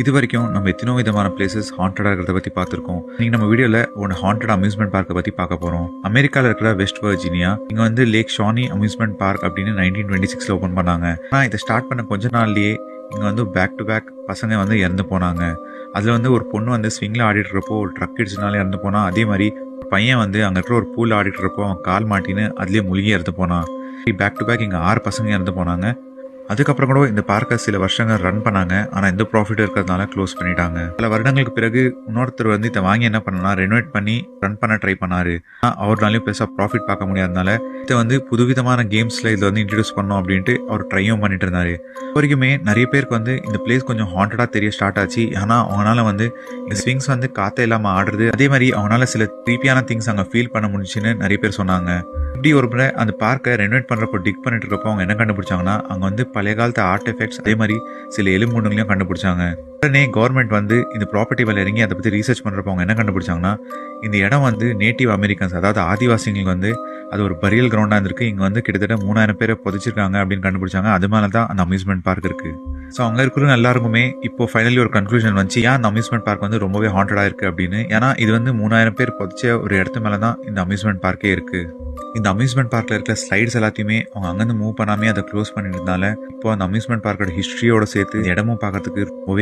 இது வரைக்கும் நம்ம எத்தனோ விதமான பிளேசஸ் ஹாண்டடா இருக்கிறத பத்தி பார்த்திருக்கோம். இன்னைக்கு நம்ம வீடியோல ஒரு ஹாண்டட் அம்யூஸ்மெண்ட் பார்க்க பத்தி பார்க்க போறோம். அமெரிக்கால இருக்கிற வெஸ்ட் வர்ஜீனியா இங்க வந்து லேக் ஷானி அம்யூஸ்மெண்ட் பார்க் அப்படின்னு 1926ல ஓபன் பண்ணாங்க. ஆனா இதை ஸ்டார்ட் பண்ண கொஞ்ச நாள்லயே இங்க வந்து பேக் டு பேக் பசங்க வந்து இறந்து போனாங்க. அதுல வந்து ஒரு பொண்ணு வந்து ஸ்விங்ல ஆடிட்டு இருப்போ ஒரு ட்ரக் இடிச்சனால இறந்து போனா. அதே மாதிரி ஒரு பையன் வந்து அங்க இருக்கிற ஒரு பூல் ஆடிட்டு இருப்போ அவன் கால் மாட்டின்னு அதுலயே முழுகி இறந்து போனான். பேக் டு பேக் இங்க 6 பசங்க இறந்து போனாங்க. அதுக்கப்புறம் கூட இந்த பார்க்கை சில வருஷங்கள் ரன் பண்ணாங்க. ஆனால் எந்த ப்ராஃபிட் இருக்கிறதுனால க்ளோஸ் பண்ணிட்டாங்க. பல வருடங்களுக்கு பிறகு இன்னொருத்தர் வந்து இதை வாங்கி என்ன பண்ணா ரெனோவேட் பண்ணி ரன் பண்ண ட்ரை பண்ணாரு. அவர்னாலையும் பெருசாக ப்ராஃபிட் பார்க்க முடியாதனால இதை வந்து புதுவிதமான கேம்ஸ்ல இதில் வந்து இன்ட்ரடியூஸ் பண்ணோம் அப்படின்ட்டு அவர் ட்ரையும் பண்ணிட்டு இருந்தாரு. வரைக்குமே நிறைய பேருக்கு வந்து இந்த பிளேஸ் கொஞ்சம் ஹாண்டடா தெரிய ஸ்டார்ட் ஆச்சு. ஆனால் அவனால வந்து இந்த ஸ்விங்ஸ் வந்து காத்தே இல்லாமல் ஆடுறது, அதே மாதிரி அவனால சில க்ரீப்பியான திங்ஸ் அங்கே ஃபீல் பண்ண முடிஞ்சுன்னு நிறைய பேர் சொன்னாங்க. இப்படி ஒரு முறை அந்த பார்க்கை ரெனோவேட் பண்றப்போ டிக் பண்ணிட்டு இருக்கப்போ அவங்க என்ன கண்டுபிடிச்சாங்கன்னா அங்க வந்து பழைய காலத்து ஆர்ட் எஃபெக்ட்ஸ் அதே மாதிரி சில எலும்புண்ணுங்களையும் கண்டுபிடிச்சாங்க. உடனே கவர்மெண்ட் வந்து இந்த ப்ராப்பர்ட்டி மேல இறங்கி அதை பத்தி ரீசர்ச் பண்றப்போ அவங்க என்ன கண்டுபிடிச்சாங்கன்னா இந்த இடம் வந்து நேட்டிவ் அமெரிக்கன்ஸ் அதாவது ஆதிவாசிகளுக்கு வந்து அது ஒரு பரியல் கிரவுண்டா இருந்திருக்கு. இங்க வந்து கிட்டத்தட்ட 3000 பேரை புதைச்சிருக்காங்க அப்படின்னு கண்டுபிடிச்சாங்க. அது மேலதான் அந்த அம்யூஸ்மெண்ட் பார்க் இருக்கு. ஸோ அங்க இருக்கிற எல்லாருக்குமே இப்போ ஃபைனலி ஒரு கன்க்ளூஷன் வந்துச்சு ஏன் அந்த அம்யூஸ்மெண்ட் பார்க் வந்து ரொம்பவே ஹாண்டடா இருக்கு அப்படின்னு. ஏன்னா இது வந்து 3000 பேர் புதைச்ச ஒரு இடத்து மேலதான் இந்த அம்யூஸ்மெண்ட் பார்க்கே இருக்கு. இந்த அம்யூஸ்மெண்ட் பார்க்ல இருக்கிற ஸ்லைட்ஸ் எல்லாத்தையுமே அவங்க அங்கிருந்து மூவ் பண்ணாமே அதை க்ளோஸ் பண்ணிருந்தால இப்போ அந்த அம்யூஸ்மெண்ட் பார்க்கோட ஹிஸ்டரியோட சேர்த்து இடமும் பார்க்கறதுக்கு ரொம்பவே